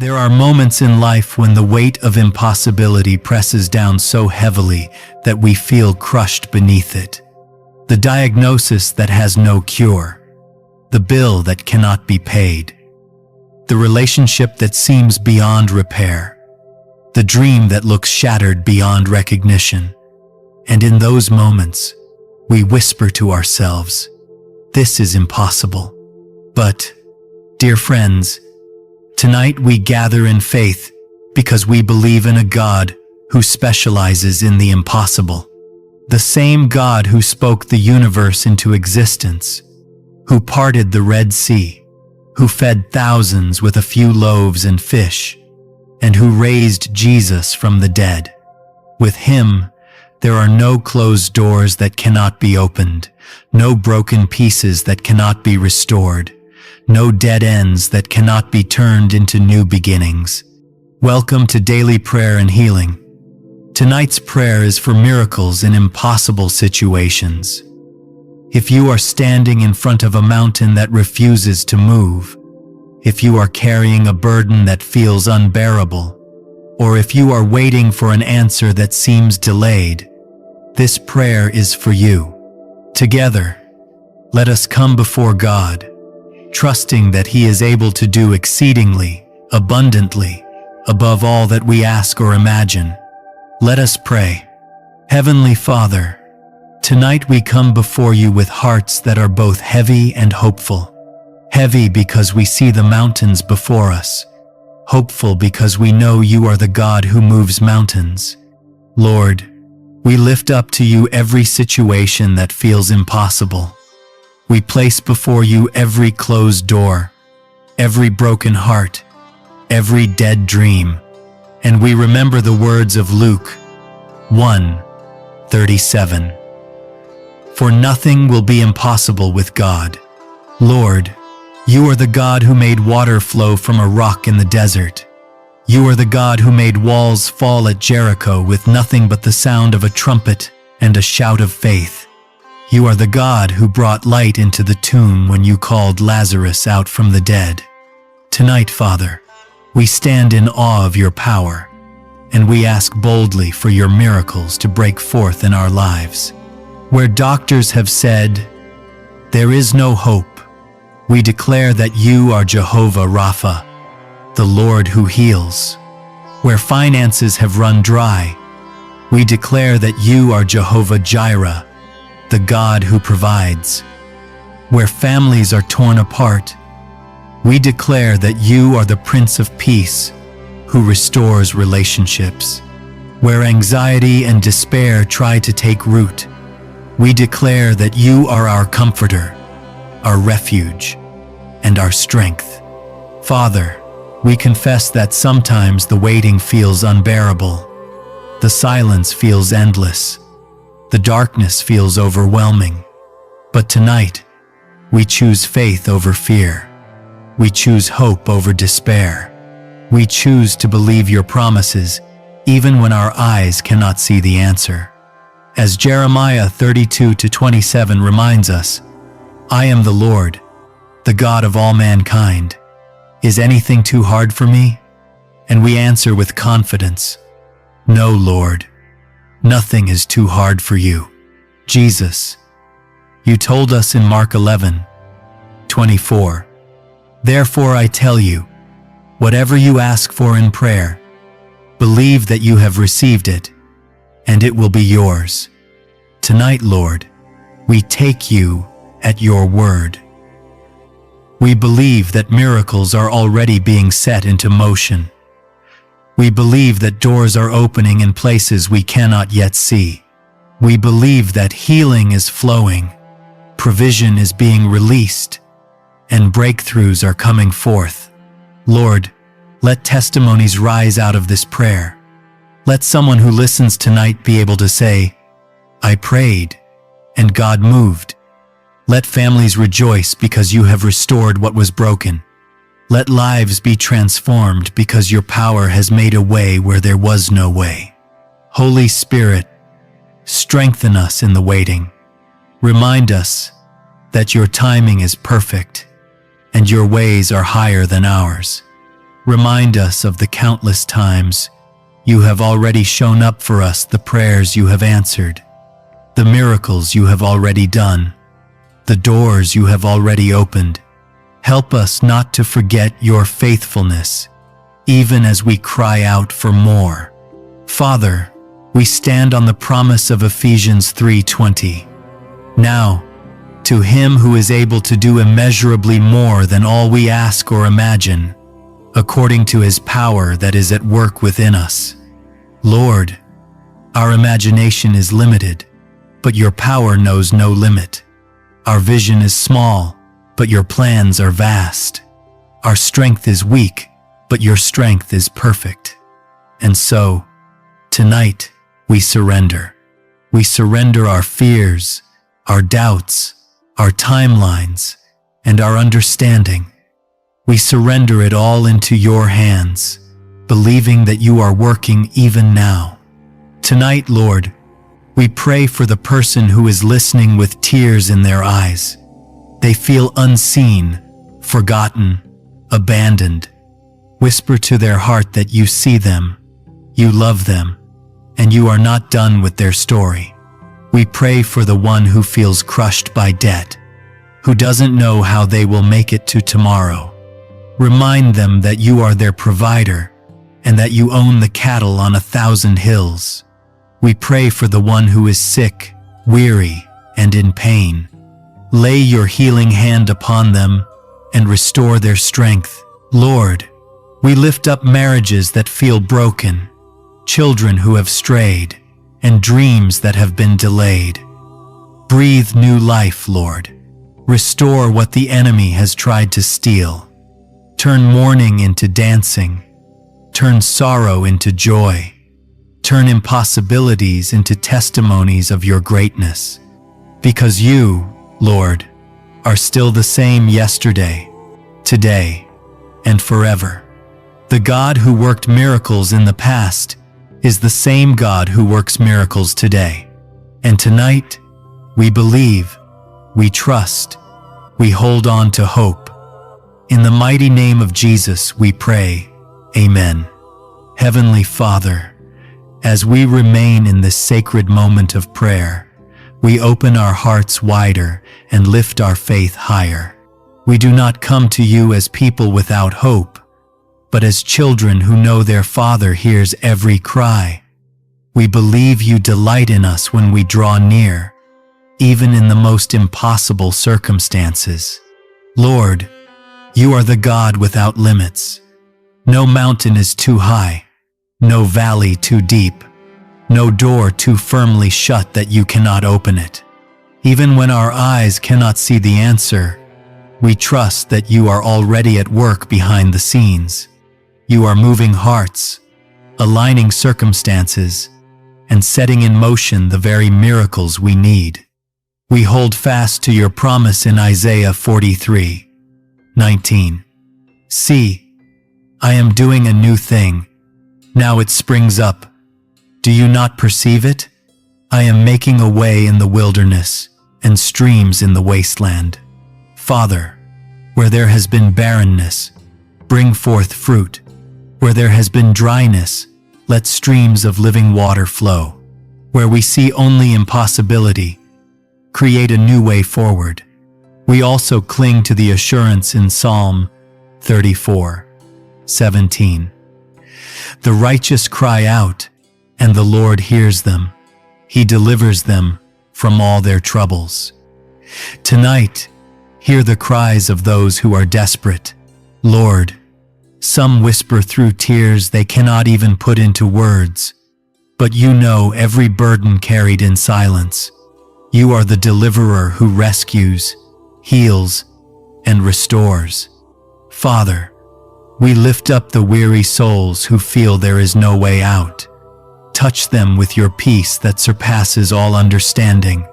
There are moments in life when the weight of impossibility presses down so heavily that we feel crushed beneath it. The diagnosis that has no cure, the bill that cannot be paid, the relationship that seems beyond repair, the dream that looks shattered beyond recognition. And in those moments, we whisper to ourselves, "This is impossible." But, dear friends, tonight we gather in faith because we believe in a God who specializes in the impossible. The same God who spoke the universe into existence, who parted the Red Sea, who fed thousands with a few loaves and fish, and who raised Jesus from the dead. With him, there are no closed doors that cannot be opened, no broken pieces that cannot be restored, no dead ends that cannot be turned into new beginnings. Welcome to Daily Prayer and Healing. Tonight's prayer is for miracles in impossible situations. If you are standing in front of a mountain that refuses to move, if you are carrying a burden that feels unbearable, or if you are waiting for an answer that seems delayed, this prayer is for you. Together, let us come before God, trusting that He is able to do exceedingly, abundantly, above all that we ask or imagine. Let us pray. Heavenly Father, tonight we come before you with hearts that are both heavy and hopeful. Heavy because we see the mountains before us. Hopeful because we know you are the God who moves mountains. Lord, we lift up to you every situation that feels impossible. We place before you every closed door, every broken heart, every dead dream, and we remember the words of Luke 1:37. For nothing will be impossible with God. Lord, you are the God who made water flow from a rock in the desert. You are the God who made walls fall at Jericho with nothing but the sound of a trumpet and a shout of faith. You are the God who brought light into the tomb when you called Lazarus out from the dead. Tonight, Father, we stand in awe of your power, and we ask boldly for your miracles to break forth in our lives. Where doctors have said, "There is no hope," we declare that you are Jehovah Rapha, the Lord who heals. Where finances have run dry, we declare that you are Jehovah Jireh, the God who provides. Where families are torn apart, we declare that you are the Prince of Peace, who restores relationships. Where anxiety and despair try to take root, we declare that you are our comforter, our refuge, and our strength. Father, we confess that sometimes the waiting feels unbearable. The silence feels endless. The darkness feels overwhelming. But tonight, we choose faith over fear. We choose hope over despair. We choose to believe your promises, even when our eyes cannot see the answer. As Jeremiah 32:27 reminds us, "I am the Lord, the God of all mankind. Is anything too hard for me?" And we answer with confidence, "No, Lord, nothing is too hard for you." Jesus, you told us in Mark 11:24, "Therefore I tell you, whatever you ask for in prayer, believe that you have received it, and it will be yours." Tonight, Lord, we take you at your word. We believe that miracles are already being set into motion. We believe that doors are opening in places we cannot yet see. We believe that healing is flowing, provision is being released, and breakthroughs are coming forth. Lord, let testimonies rise out of this prayer. Let someone who listens tonight be able to say, "I prayed, and God moved." Let families rejoice because you have restored what was broken. Let lives be transformed because your power has made a way where there was no way. Holy Spirit, strengthen us in the waiting. Remind us that your timing is perfect and your ways are higher than ours. Remind us of the countless times you have already shown up for us, the prayers you have answered, the miracles you have already done, the doors you have already opened. Help us not to forget your faithfulness, even as we cry out for more. Father, we stand on the promise of Ephesians 3:20. Now, to him who is able to do immeasurably more than all we ask or imagine, according to his power that is at work within us. Lord, our imagination is limited, but your power knows no limit. Our vision is small, but your plans are vast. Our strength is weak, but your strength is perfect. And so, tonight, we surrender. We surrender our fears, our doubts, our timelines, and our understanding. We surrender it all into your hands, believing that you are working even now. Tonight, Lord, we pray for the person who is listening with tears in their eyes. They feel unseen, forgotten, abandoned. Whisper to their heart that you see them, you love them, and you are not done with their story. We pray for the one who feels crushed by debt, who doesn't know how they will make it to tomorrow. Remind them that you are their provider and that you own the cattle on 1,000 hills. We pray for the one who is sick, weary, and in pain. Lay your healing hand upon them and restore their strength. Lord, we lift up marriages that feel broken, children who have strayed, and dreams that have been delayed. Breathe new life, Lord. Restore what the enemy has tried to steal. Turn mourning into dancing. Turn sorrow into joy. Turn impossibilities into testimonies of your greatness. Because you, Lord, are still the same yesterday, today, and forever. The God who worked miracles in the past is the same God who works miracles today. And tonight, we believe, we trust, we hold on to hope. In the mighty name of Jesus, we pray. Amen. Heavenly Father, as we remain in this sacred moment of prayer, we open our hearts wider and lift our faith higher. We do not come to you as people without hope, but as children who know their Father hears every cry. We believe you delight in us when we draw near, even in the most impossible circumstances. Lord, you are the God without limits. No mountain is too high, no valley too deep, no door too firmly shut that you cannot open it. Even when our eyes cannot see the answer, we trust that you are already at work behind the scenes. You are moving hearts, aligning circumstances, and setting in motion the very miracles we need. We hold fast to your promise in Isaiah 43:19. See, I am doing a new thing. Now it springs up. Do you not perceive it? I am making a way in the wilderness and streams in the wasteland. Father, where there has been barrenness, bring forth fruit. Where there has been dryness, let streams of living water flow. Where we see only impossibility, create a new way forward. We also cling to the assurance in Psalm 34:17. The righteous cry out, and the Lord hears them. He delivers them from all their troubles. Tonight, hear the cries of those who are desperate. Lord, some whisper through tears they cannot even put into words, but you know every burden carried in silence. You are the deliverer who rescues, heals, and restores. Father, we lift up the weary souls who feel there is no way out. Touch them with your peace that surpasses all understanding,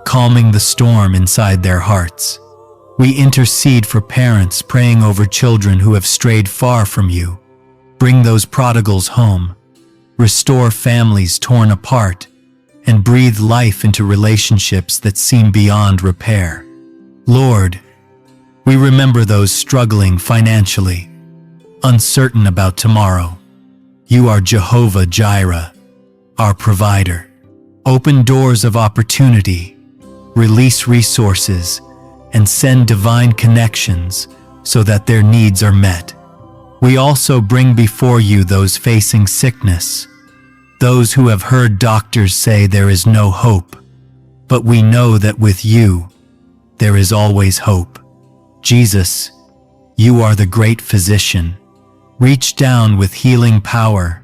calming the storm inside their hearts. We intercede for parents praying over children who have strayed far from you. Bring those prodigals home. Restore families torn apart, and breathe life into relationships that seem beyond repair. Lord, we remember those struggling financially, uncertain about tomorrow. You are Jehovah Jireh, our provider. Open doors of opportunity, release resources, and send divine connections so that their needs are met. We also bring before you those facing sickness, those who have heard doctors say there is no hope, but we know that with you, there is always hope. Jesus, you are the great physician. Reach down with healing power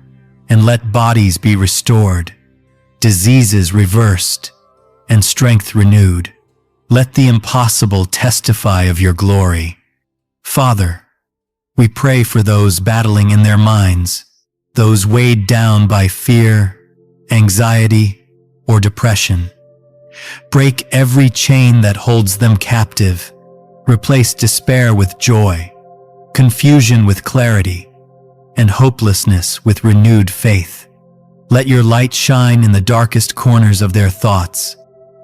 and let bodies be restored, diseases reversed, and strength renewed. Let the impossible testify of your glory. Father, we pray for those battling in their minds, those weighed down by fear, anxiety, or depression. Break every chain that holds them captive. Replace despair with joy, confusion with clarity, and hopelessness with renewed faith. Let your light shine in the darkest corners of their thoughts.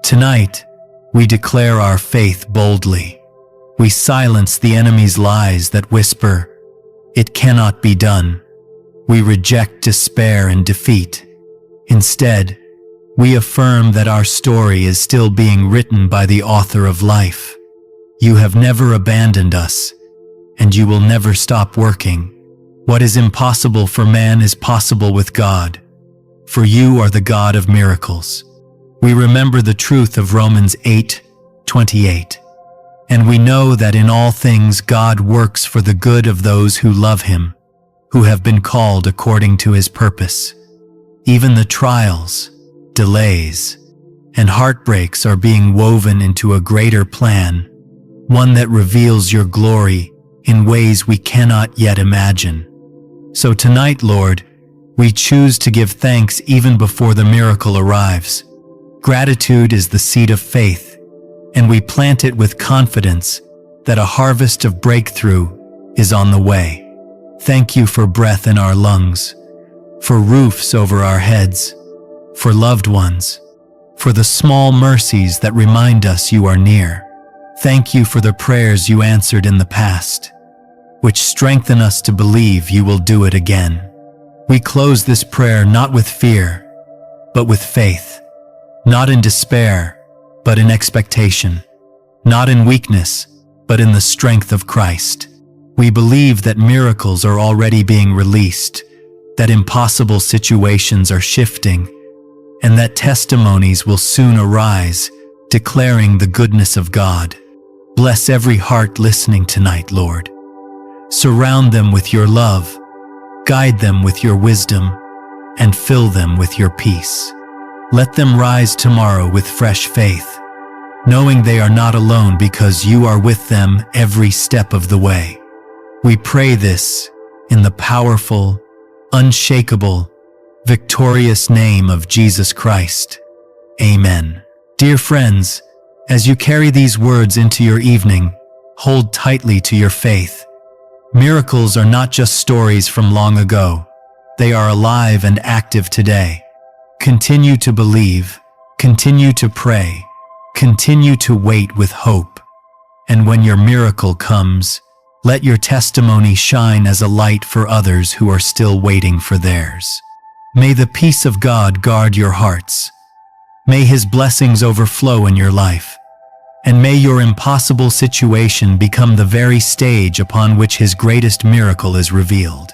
Tonight, we declare our faith boldly. We silence the enemy's lies that whisper, "It cannot be done." We reject despair and defeat. Instead, we affirm that our story is still being written by the author of life. You have never abandoned us, and you will never stop working. What is impossible for man is possible with God, for you are the God of miracles. We remember the truth of Romans 8:28, and we know that in all things God works for the good of those who love Him, who have been called according to His purpose. Even the trials, delays, and heartbreaks are being woven into a greater plan, one that reveals your glory in ways we cannot yet imagine. So tonight, Lord, we choose to give thanks even before the miracle arrives. Gratitude is the seed of faith, and we plant it with confidence that a harvest of breakthrough is on the way. Thank you for breath in our lungs, for roofs over our heads, for loved ones, for the small mercies that remind us you are near. Thank you for the prayers you answered in the past, which strengthen us to believe you will do it again. We close this prayer not with fear, but with faith, not in despair, but in expectation, not in weakness, but in the strength of Christ. We believe that miracles are already being released, that impossible situations are shifting, and that testimonies will soon arise, declaring the goodness of God. Bless every heart listening tonight, Lord. Surround them with your love, guide them with your wisdom, and fill them with your peace. Let them rise tomorrow with fresh faith, knowing they are not alone because you are with them every step of the way. We pray this in the powerful, unshakable, victorious name of Jesus Christ. Amen. Dear friends, as you carry these words into your evening, hold tightly to your faith. Miracles are not just stories from long ago. They are alive and active today. Continue to believe, continue to pray, continue to wait with hope. And when your miracle comes, let your testimony shine as a light for others who are still waiting for theirs. May the peace of God guard your hearts. May His blessings overflow in your life. And may your impossible situation become the very stage upon which His greatest miracle is revealed.